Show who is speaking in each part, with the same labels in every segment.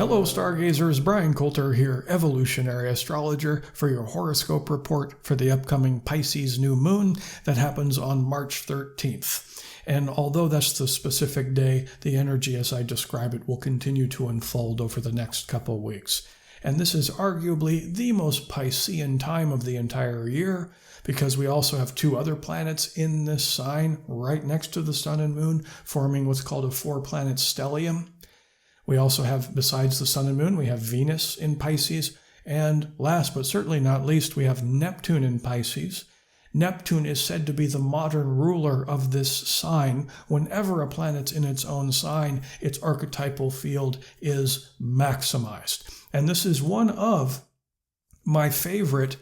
Speaker 1: Hello Stargazers, Bryan Colter here, Evolutionary Astrologer, for your horoscope report for the upcoming Pisces new moon that happens on March 13th. And although that's the specific day, the energy as I describe it will continue to unfold over the next couple weeks. And this is arguably the most Piscean time of the entire year, because we also have two other planets in this sign right next to the sun and moon, forming what's called a four-planet stellium. We also have, besides the sun and moon, we have Venus in Pisces, and last but certainly not least, we have Neptune in Pisces. Neptune is said to be the modern ruler of this sign. Whenever a planet's in its own sign, its archetypal field is maximized. And this is one of my favorite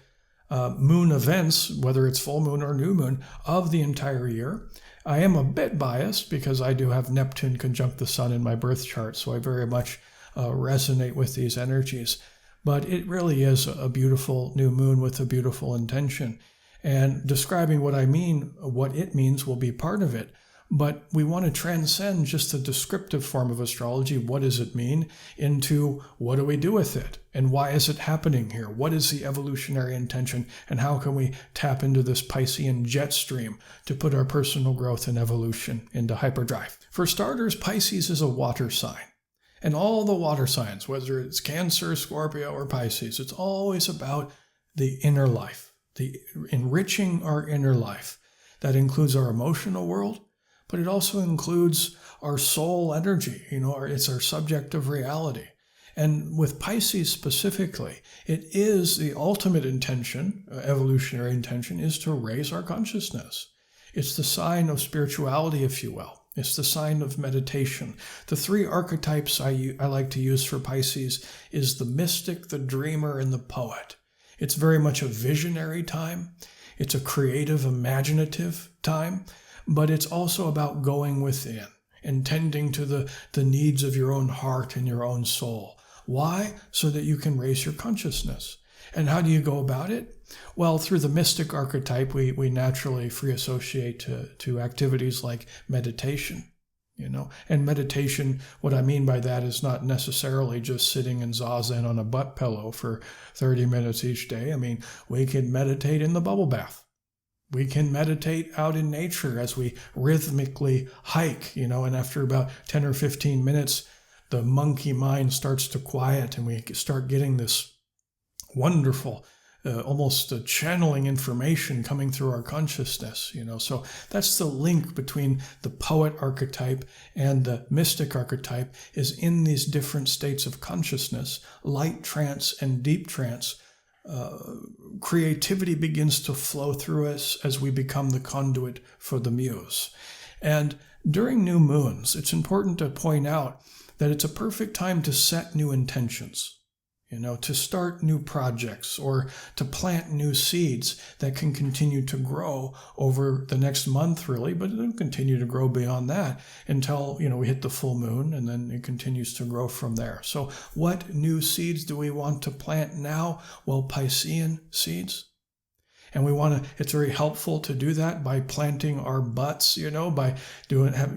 Speaker 1: moon events, whether it's full moon or new moon, of the entire year. I am a bit biased because I do have Neptune conjunct the sun in my birth chart, so I very much resonate with these energies. But it really is a beautiful new moon with a beautiful intention. And describing what I mean, what it means, will be part of it. But we want to transcend just the descriptive form of astrology, what does it mean, into what do we do with it? And why is it happening here? What is the evolutionary intention? And how can we tap into this Piscean jet stream to put our personal growth and evolution into hyperdrive? For starters, Pisces is a water sign. And all the water signs, whether it's Cancer, Scorpio, or Pisces, it's always about the inner life, the enriching our inner life. That includes our emotional world, but it also includes our soul energy. It's our subjective reality. And with Pisces specifically, it is the ultimate intention, evolutionary intention, is to raise our consciousness. It's the sign of spirituality, if you will. It's the sign of meditation. The three archetypes I like to use for Pisces is the mystic, the dreamer, and the poet. It's very much a visionary time. It's a creative, imaginative time. But it's also about going within and tending to the needs of your own heart and your own soul. Why? So that you can raise your consciousness. And how do you go about it? Well, through the mystic archetype, we naturally free associate to activities like meditation. And meditation, what I mean by that is not necessarily just sitting in zazen on a butt pillow for 30 minutes each day. I mean, we can meditate in the bubble bath. We can meditate out in nature as we rhythmically hike, and after about 10 or 15 minutes, the monkey mind starts to quiet and we start getting this wonderful, almost channeling information coming through our consciousness, So that's the link between the poet archetype and the mystic archetype, is in these different states of consciousness, light trance and deep trance. Creativity begins to flow through us as we become the conduit for the muse. And during new moons, it's important to point out that it's a perfect time to set new intentions, to start new projects or to plant new seeds that can continue to grow over the next month, really, but it'll continue to grow beyond that until, we hit the full moon, and then it continues to grow from there. So what new seeds do we want to plant now? Well, Piscean seeds. And it's very helpful to do that by planting our butts, by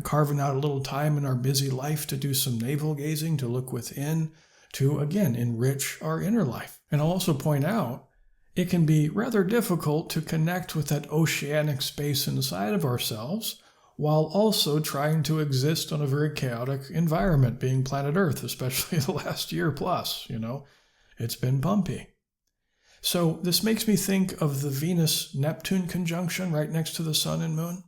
Speaker 1: carving out a little time in our busy life to do some navel gazing, to look within, to, again, enrich our inner life. And I'll also point out, it can be rather difficult to connect with that oceanic space inside of ourselves while also trying to exist on a very chaotic environment, being planet Earth, especially the last year plus, It's been bumpy. So this makes me think of the Venus-Neptune conjunction right next to the sun and moon.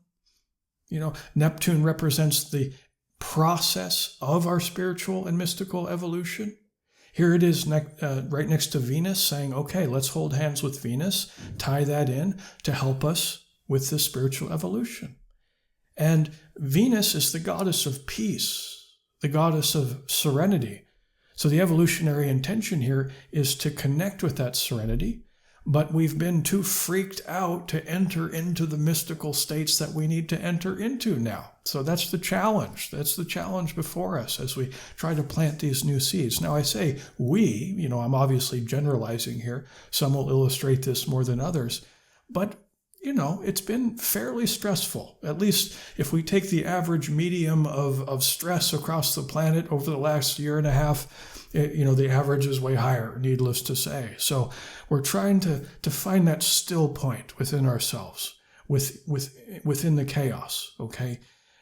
Speaker 1: Neptune represents the process of our spiritual and mystical evolution. Here it is right next to Venus, saying, okay, let's hold hands with Venus, tie that in to help us with the spiritual evolution. And Venus is the goddess of peace, the goddess of serenity. So the evolutionary intention here is to connect with that serenity, but we've been too freaked out to enter into the mystical states that we need to enter into now. So that's the challenge. That's the challenge before us as we try to plant these new seeds. Now I say we, I'm obviously generalizing here. Some will illustrate this more than others. But it's been fairly stressful. At least if we take the average medium of stress across the planet over the last year and a half, the average is way higher, needless to say. So we're trying to find that still point within ourselves, within the chaos, okay?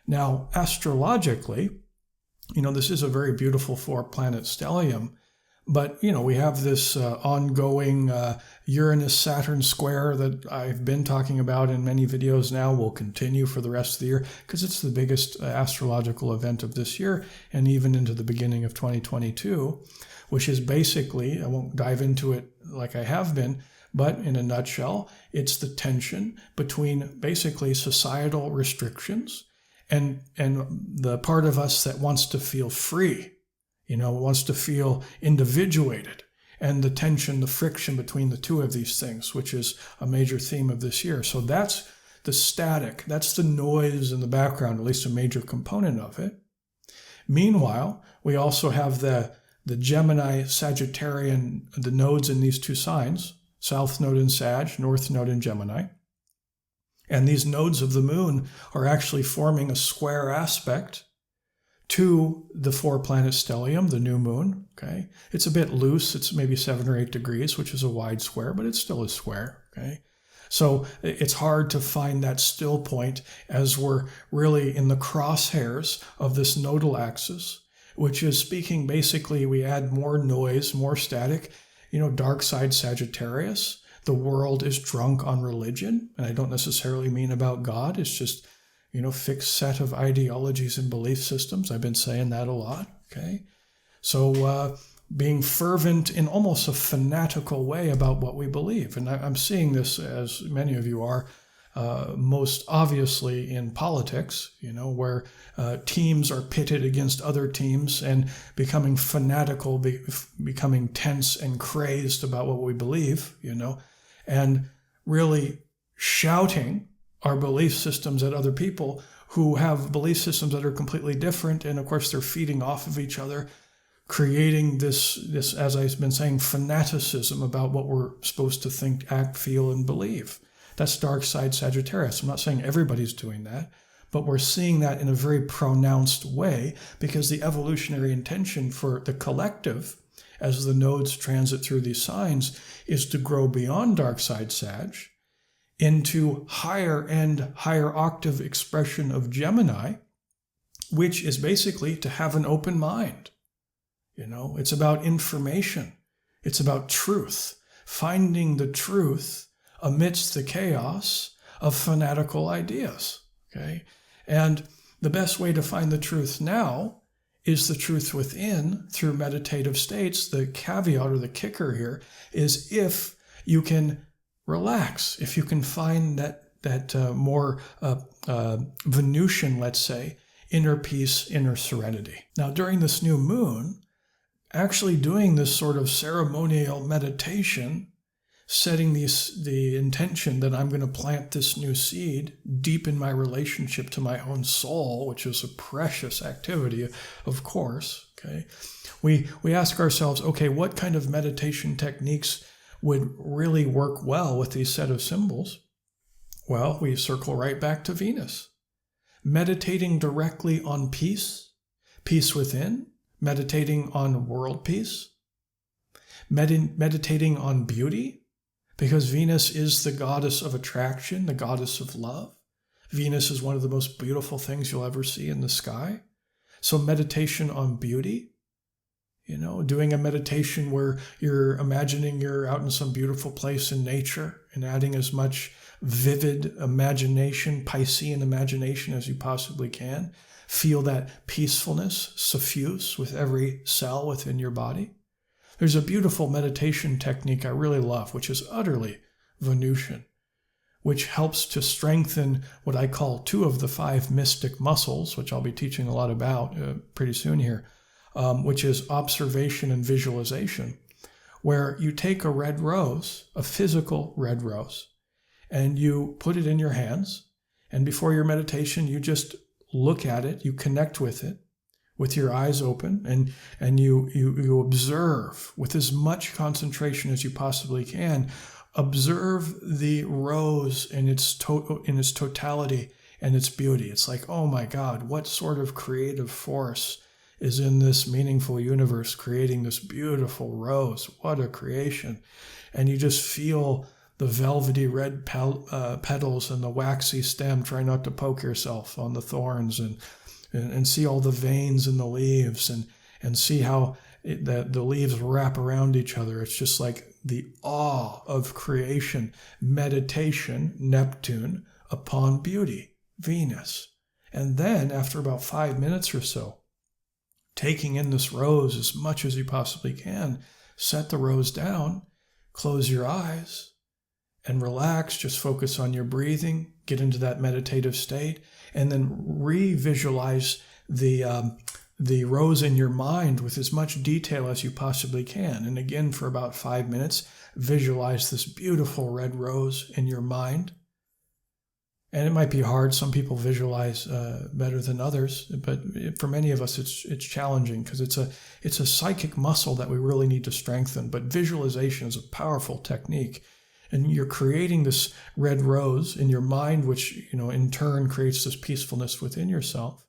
Speaker 1: Now, astrologically, this is a very beautiful 4-planet stellium, but, we have this ongoing Uranus-Saturn square that I've been talking about in many videos now, will continue for the rest of the year, because it's the biggest astrological event of this year, and even into the beginning of 2022, which is basically, I won't dive into it like I have been, but in a nutshell, it's the tension between basically societal restrictions and the part of us that wants to feel free, wants to feel individuated, and the tension, the friction between the two of these things, which is a major theme of this year. So that's the static, that's the noise in the background, at least a major component of it. Meanwhile, we also have the Gemini, Sagittarian, the nodes in these two signs, South Node in Sag, North Node in Gemini. And these nodes of the moon are actually forming a square aspect to the 4-planet stellium, the new moon, okay? It's a bit loose. It's maybe 7 or 8 degrees, which is a wide square, but it's still a square, okay? So it's hard to find that still point as we're really in the crosshairs of this nodal axis, which is speaking basically, we add more noise, more static, dark side Sagittarius. The world is drunk on religion, and I don't necessarily mean about God. It's just, fixed set of ideologies and belief systems. I've been saying that a lot, okay? So being fervent in almost a fanatical way about what we believe. And I'm seeing this, as many of you are, most obviously in politics, where teams are pitted against other teams and becoming fanatical, becoming tense and crazed about what we believe, and really shouting our belief systems at other people who have belief systems that are completely different. And of course, they're feeding off of each other, creating this, as I've been saying, fanaticism about what we're supposed to think, act, feel, and believe. That's dark side Sagittarius. I'm not saying everybody's doing that, but we're seeing that in a very pronounced way, because the evolutionary intention for the collective, as the nodes transit through these signs, is to grow beyond dark side Sag into higher octave expression of Gemini, which is basically to have an open mind. It's about information. It's about truth, finding the truth amidst the chaos of fanatical ideas, okay? And the best way to find the truth now is the truth within through meditative states. The caveat or the kicker here is if you can relax, if you can find that more Venusian, let's say, inner peace, inner serenity. Now, during this new moon, actually doing this sort of ceremonial meditation, setting the intention that I'm going to plant this new seed deep in my relationship to my own soul, which is a precious activity, of course, okay? We ask ourselves, okay, what kind of meditation techniques would really work well with these set of symbols? Well, we circle right back to Venus. Meditating directly on peace, peace within, meditating on world peace, meditating on beauty, because Venus is the goddess of attraction, the goddess of love. Venus is one of the most beautiful things you'll ever see in the sky. So meditation on beauty, doing a meditation where you're imagining you're out in some beautiful place in nature and adding as much vivid imagination, Piscean imagination as you possibly can. Feel that peacefulness suffuse with every cell within your body. There's a beautiful meditation technique I really love, which is utterly Venusian, which helps to strengthen what I call 2 of the 5 mystic muscles, which I'll be teaching a lot about pretty soon here, which is observation and visualization, where you take a red rose, a physical red rose, and you put it in your hands, and before your meditation, you just look at it, you connect with it, with your eyes open, and you observe with as much concentration as you possibly can observe the rose in its totality and its beauty. It's like, oh my God, what sort of creative force is in this meaningful universe creating this beautiful rose? What a creation. And you just feel the velvety red petals and the waxy stem. Try not to poke yourself on the thorns, and see all the veins in the leaves, and see how the leaves wrap around each other. It's just like the awe of creation, meditation, Neptune, upon beauty, Venus. And then after about 5 minutes or so, taking in this rose as much as you possibly can, set the rose down, close your eyes, and relax. Just focus on your breathing, get into that meditative state, and then re-visualize the rose in your mind with as much detail as you possibly can. And again, for about 5 minutes, visualize this beautiful red rose in your mind. And it might be hard. Some people visualize better than others, but for many of us, it's challenging because it's a psychic muscle that we really need to strengthen. But visualization is a powerful technique. And you're creating this red rose in your mind, which, in turn creates this peacefulness within yourself.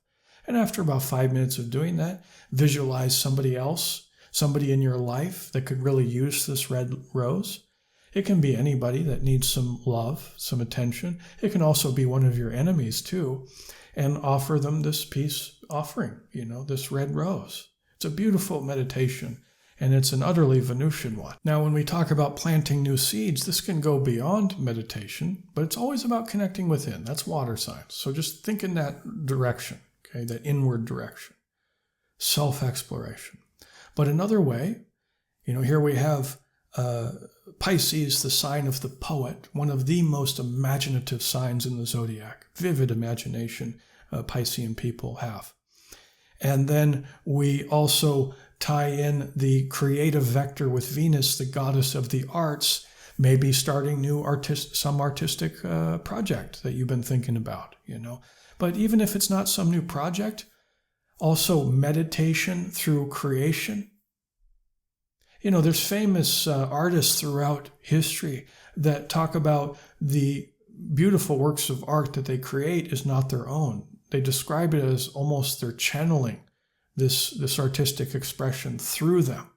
Speaker 1: And after about 5 minutes of doing that, visualize somebody else, somebody in your life that could really use this red rose. It can be anybody that needs some love, some attention. It can also be one of your enemies too, and offer them this peace offering, this red rose. It's a beautiful meditation, and it's an utterly Venusian one. Now, when we talk about planting new seeds, this can go beyond meditation, but it's always about connecting within. That's water signs. So just think in that direction, okay, that inward direction, self-exploration. But another way, here we have Pisces, the sign of the poet, one of the most imaginative signs in the zodiac. Vivid imagination Piscean people have. And then we also tie in the creative vector with Venus, the goddess of the arts, maybe starting some artistic project that you've been thinking about, But even if it's not some new project, also meditation through creation. There's famous artists throughout history that talk about the beautiful works of art that they create is not their own. They describe it as almost they're channeling this artistic expression through them.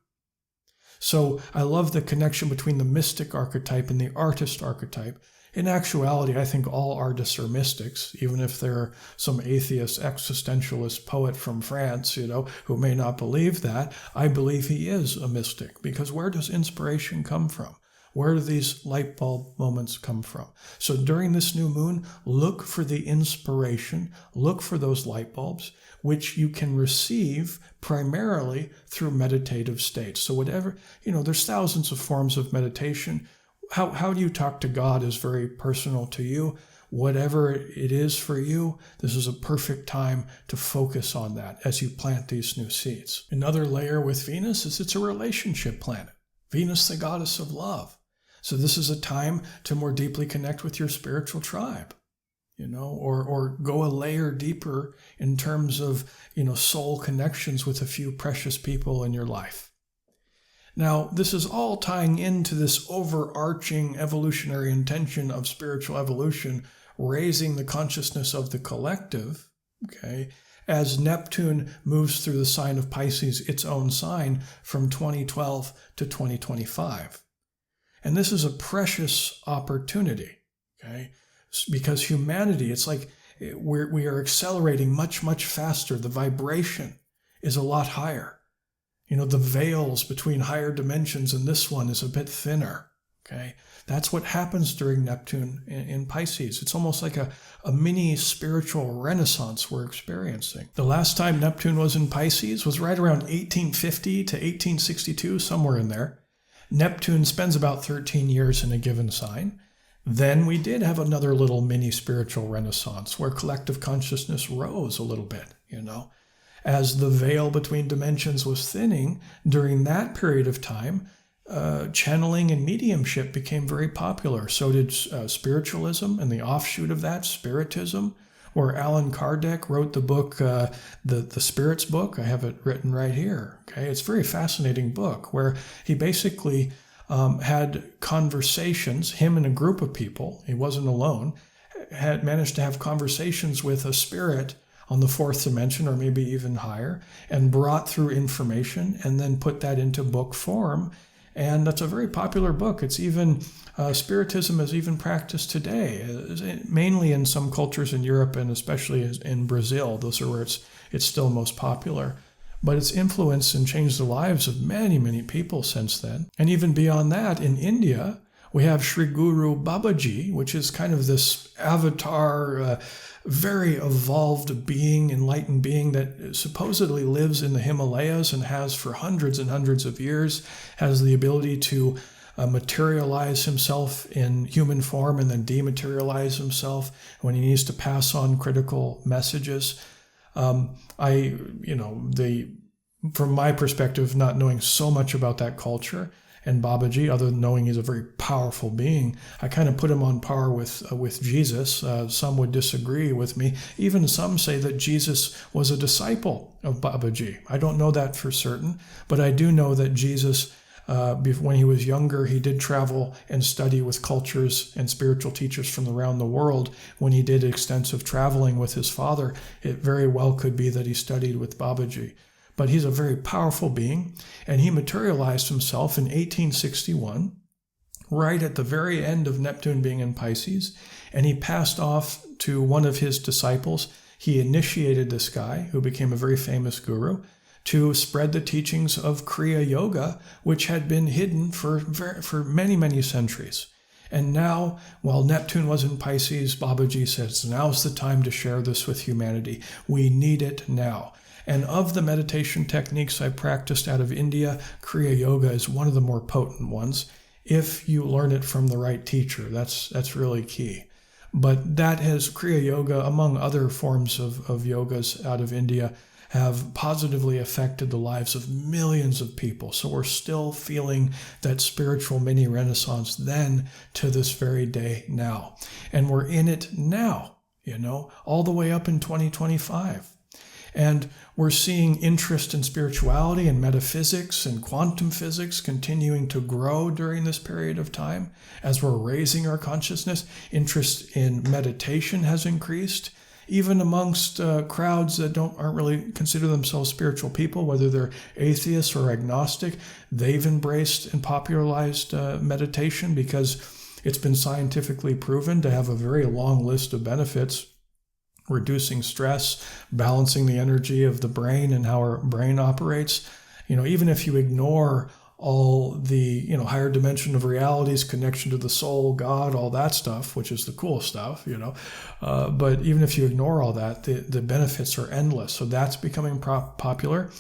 Speaker 1: So I love the connection between the mystic archetype and the artist archetype. In actuality, I think all artists are mystics, even if they're some atheist existentialist poet from France, who may not believe that. I believe he is a mystic, because where does inspiration come from? Where do these light bulb moments come from? So during this new moon, look for the inspiration, look for those light bulbs, which you can receive primarily through meditative states. So whatever, there's thousands of forms of meditation. How do you talk to God is very personal to you. Whatever it is for you, this is a perfect time to focus on that as you plant these new seeds. Another layer with Venus is it's a relationship planet. Venus, the goddess of love. So this is a time to more deeply connect with your spiritual tribe, or go a layer deeper in terms of, soul connections with a few precious people in your life. Now, this is all tying into this overarching evolutionary intention of spiritual evolution, raising the consciousness of the collective, okay, as Neptune moves through the sign of Pisces, its own sign, from 2012 to 2025. And this is a precious opportunity, okay, because humanity, it's like we are accelerating much, much faster. The vibration is a lot higher. The veils between higher dimensions and this one is a bit thinner, okay? That's what happens during Neptune in Pisces. It's almost like a mini spiritual renaissance we're experiencing. The last time Neptune was in Pisces was right around 1850 to 1862, somewhere in there. Neptune spends about 13 years in a given sign. Then we did have another little mini spiritual renaissance where collective consciousness rose a little bit, As the veil between dimensions was thinning during that period of time, channeling and mediumship became very popular. So did spiritualism and the offshoot of that, Spiritism, where Allan Kardec wrote the book, the Spirits book. I have it written right here. Okay, it's a very fascinating book where he basically had conversations, him and a group of people, he wasn't alone, had managed to have conversations with a spirit on the fourth dimension or maybe even higher, and brought through information and then put that into book form. And that's a very popular book. It's even, Spiritism is even practiced today, mainly in some cultures in Europe and especially in Brazil. Those are where it's still most popular. But it's influenced and changed the lives of many, many people since then. And even beyond that, in India, we have Sri Guru Babaji, which is kind of this avatar, very evolved being, enlightened being that supposedly lives in the Himalayas and has for hundreds and hundreds of years, has the ability to materialize himself in human form and then dematerialize himself when he needs to pass on critical messages. From my perspective, not knowing so much about that culture and Babaji, other than knowing he's a very powerful being, I kind of put him on par with Jesus. Some would disagree with me. Even some say that Jesus was a disciple of Babaji. I don't know that for certain, but I do know that Jesus, when he was younger, he did travel and study with cultures and spiritual teachers from around the world. When he did extensive traveling with his father, it very well could be that he studied with Babaji. But he's a very powerful being, and he materialized himself in 1861, right at the very end of Neptune being in Pisces, and he passed off to one of his disciples. He initiated this guy, who became a very famous guru, to spread the teachings of Kriya Yoga, which had been hidden for many, many centuries. And now, while Neptune was in Pisces, Babaji says, now's the time to share this with humanity. We need it now. And of the meditation techniques I practiced out of India, Kriya Yoga is one of the more potent ones. If you learn it from the right teacher, that's really key. But that has Kriya Yoga, among other forms of yogas out of India, have positively affected the lives of millions of people. So we're still feeling that spiritual mini renaissance then to this very day now. And we're in it now, all the way up in 2025. And we're seeing interest in spirituality and metaphysics and quantum physics continuing to grow during this period of time. As we're raising our consciousness, interest in meditation has increased, even amongst crowds that aren't really consider themselves spiritual people, whether they're atheists or agnostic. They've embraced and popularized meditation because it's been scientifically proven to have a very long list of benefits. Reducing stress, balancing the energy of the brain and how our brain operates. Even if you ignore all the, higher dimension of realities, connection to the soul, God, all that stuff, which is the cool stuff, but even if you ignore all that, the benefits are endless. So that's becoming popular.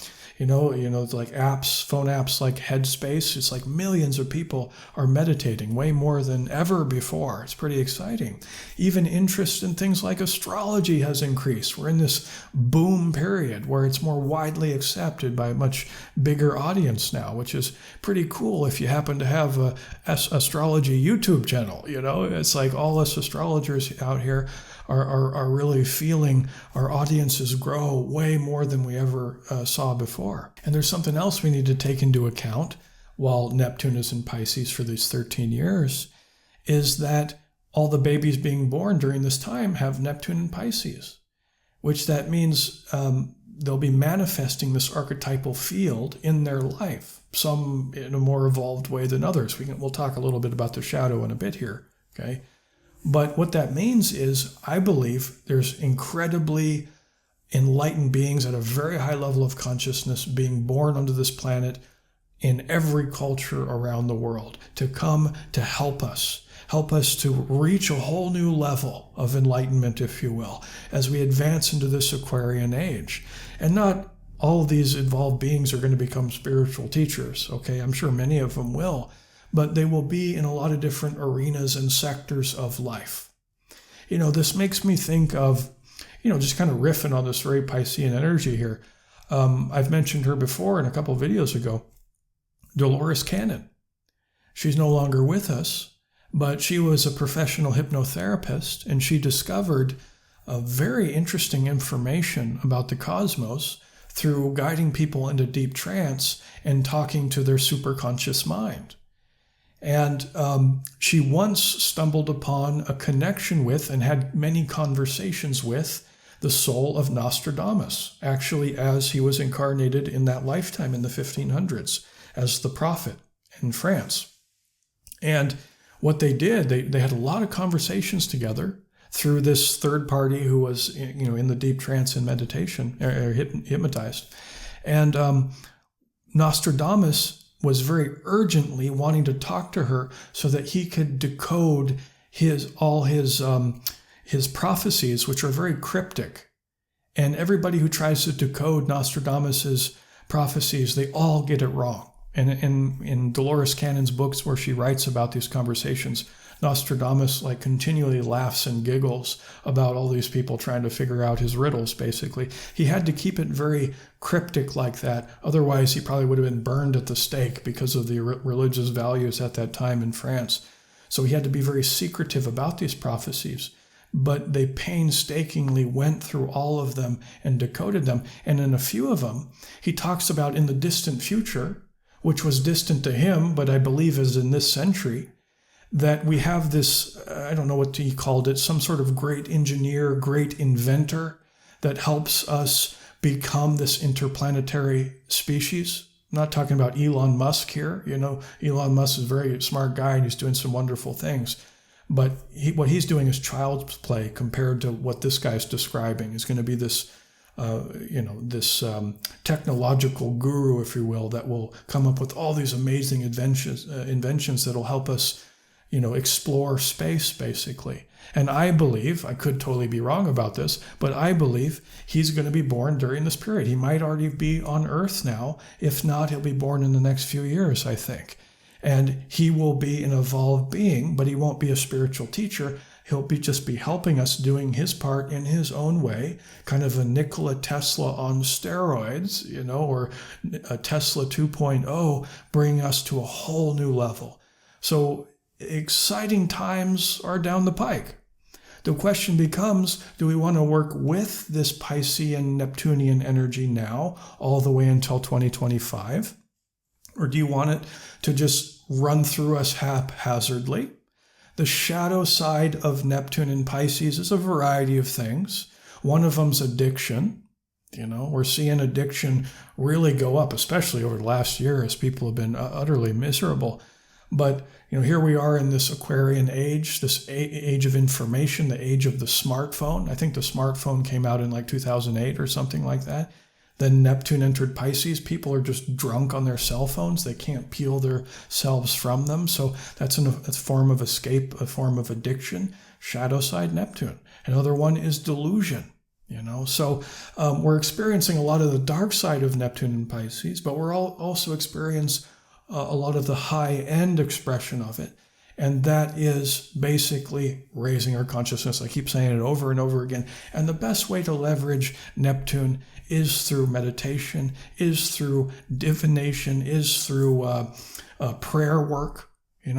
Speaker 1: It's like apps, phone apps like Headspace. It's like millions of people are meditating, way more than ever before. It's pretty exciting. Even interest in things like astrology has increased. We're in this boom period where it's more widely accepted by a much bigger audience now, which is pretty cool if you happen to have a astrology YouTube channel. It's like all us astrologers out here are really feeling our audiences grow way more than we ever saw before. And there's something else we need to take into account while Neptune is in Pisces for these 13 years, is that all the babies being born during this time have Neptune in Pisces, which that means they'll be manifesting this archetypal field in their life, some in a more evolved way than others. We'll talk a little bit about the shadow in a bit here, okay? But what that means is, I believe there's incredibly enlightened beings at a very high level of consciousness being born onto this planet in every culture around the world to come to help us to reach a whole new level of enlightenment, if you will, as we advance into this Aquarian age. And not all of these evolved beings are going to become spiritual teachers, okay? I'm sure many of them will. But they will be in a lot of different arenas and sectors of life. This makes me think of, just kind of riffing on this very Piscean energy here. I've mentioned her before in a couple of videos ago, Dolores Cannon. She's no longer with us, but she was a professional hypnotherapist, and she discovered very interesting information about the cosmos through guiding people into deep trance and talking to their superconscious mind. And she once stumbled upon a connection with and had many conversations with the soul of Nostradamus, actually as he was incarnated in that lifetime in the 1500s as the prophet in France. And what they did, they had a lot of conversations together through this third party who was, in the deep trance and meditation, or hypnotized. And Nostradamus was very urgently wanting to talk to her so that he could decode all his prophecies, which are very cryptic. And everybody who tries to decode Nostradamus's prophecies, they all get it wrong. And in Dolores Cannon's books where she writes about these conversations, Nostradamus continually laughs and giggles about all these people trying to figure out his riddles, basically. He had to keep it very cryptic like that. Otherwise, he probably would have been burned at the stake because of the religious values at that time in France. So he had to be very secretive about these prophecies. But they painstakingly went through all of them and decoded them. And in a few of them, he talks about in the distant future, which was distant to him, but I believe is in this century, that we have this, I don't know what he called it, some sort of great engineer, great inventor that helps us become this interplanetary species. I'm not talking about Elon Musk here. Elon Musk is a very smart guy and he's doing some wonderful things. But what he's doing is child's play compared to what this guy's describing. Is going to be this, technological guru, if you will, that will come up with all these amazing inventions that will help us, explore space, basically. And I believe, I could totally be wrong about this, but I believe he's going to be born during this period. He might already be on Earth now. If not, he'll be born in the next few years, I think. And he will be an evolved being, but he won't be a spiritual teacher. He'll just be helping us, doing his part in his own way, kind of a Nikola Tesla on steroids, or a Tesla 2.0, bringing us to a whole new level. So exciting times are down the pike. The question becomes, do we want to work with this Piscean Neptunian energy now, all the way until 2025? Or do you want it to just run through us haphazardly? The shadow side of Neptune and Pisces is a variety of things. One of them's addiction. We're seeing addiction really go up, especially over the last year as people have been utterly miserable. But, here we are in this Aquarian age, this age of information, the age of the smartphone. I think the smartphone came out in 2008 or something like that. Then Neptune entered Pisces. People are just drunk on their cell phones. They can't peel themselves from them. So that's a form of escape, a form of addiction. Shadow side Neptune. Another one is delusion. So we're experiencing a lot of the dark side of Neptune and Pisces, but we're also experiencing a lot of the high-end expression of it. And that is basically raising our consciousness. I keep saying it over and over again. And the best way to leverage Neptune is through meditation, is through divination, is through prayer work,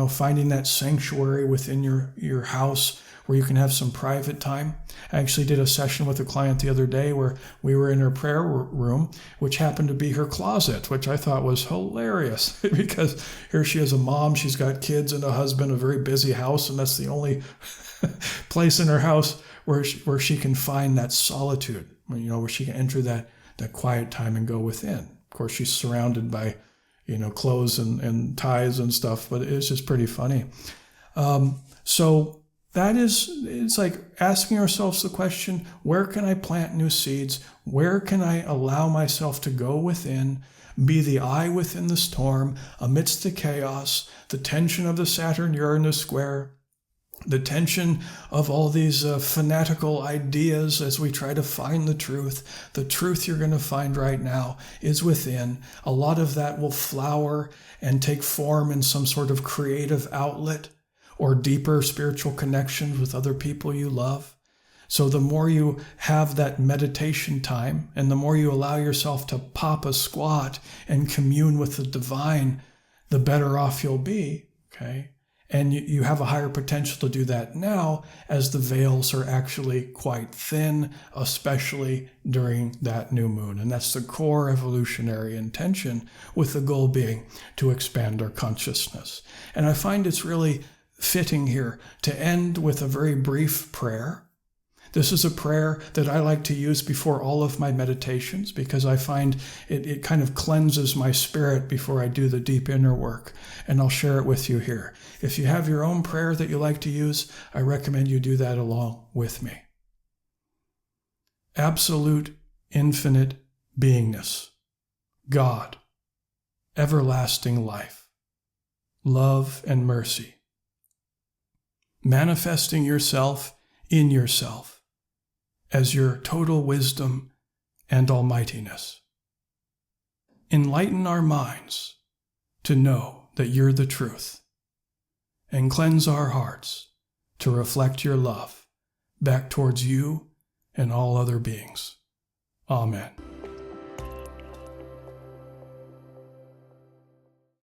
Speaker 1: finding that sanctuary within your house where you can have some private time. I actually did a session with a client the other day where we were in her prayer room, which happened to be her closet, which I thought was hilarious because here she is, a mom, she's got kids and a husband, a very busy house, and that's the only place in her house where she can find that solitude, where she can enter that quiet time and go within. Of course, she's surrounded by, clothes and ties and stuff, but it's just pretty funny. So it's like asking ourselves the question, where can I plant new seeds? Where can I allow myself to go within, be the eye within the storm, amidst the chaos, the tension of the Saturn-Uranus square, the tension of all these fanatical ideas as we try to find the truth. The truth you're going to find right now is within. A lot of that will flower and take form in some sort of creative outlet or deeper spiritual connections with other people you love. So the more you have that meditation time and the more you allow yourself to pop a squat and commune with the divine, the better off you'll be, okay? And you have a higher potential to do that now as the veils are actually quite thin, especially during that new moon. And that's the core evolutionary intention, with the goal being to expand our consciousness. And I find it's really fitting here to end with a very brief prayer. This is a prayer that I like to use before all of my meditations because I find it kind of cleanses my spirit before I do the deep inner work. And I'll share it with you here. If you have your own prayer that you like to use, I recommend you do that along with me. Absolute, infinite beingness, God, everlasting life, love and mercy, manifesting yourself in yourself as your total wisdom and almightiness. Enlighten our minds to know that you're the truth, and cleanse our hearts to reflect your love back towards you and all other beings. Amen.